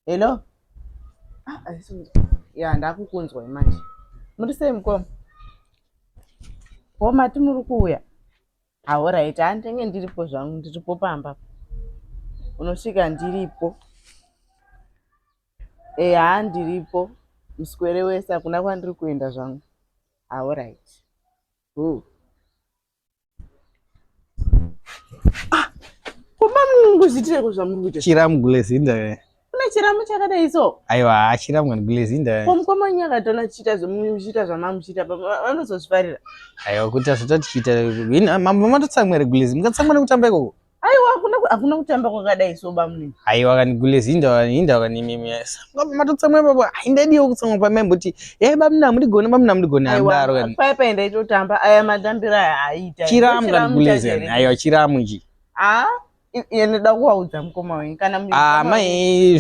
Hello? Ya ndakukunzwa manje. Muri sei mukoma? Mati muri kuuya? Alright, handenge ndiripo zvangu, ndiripo pamba. Unosvika ndiripo. Handiripo. Muswere wese hakuna kwandiri kuenda zvangu. Alright. Koma munguzvitireko zvamuri kuita? Chiramu Gulezinda. Kuna chiramu chakadai so? Aiwa, chiramu Gulezinda. Mukoma nyakatona chiita zvomuchita zvamamuchita vanozozvifarira. Aiwa, kuti azotati chiita mambo matotsamwere Gulezinda. Mukatsamwere kutamba ikoko. Aiwa, hakuna kutamba kwakadai so bamuni. Aiwa, kani Gulezinda waninda wakanimemesa. Matotsamwere baba, haindadiwo kutsamwa pamembuti. Bamuna muri amdaro kani. Paipa ndaitotamba aya matambira haaita. Chiramu kani Gulezinda. Aiwa, chiramu ichi. Yenda kuwaudza mukoma wenyu kana mai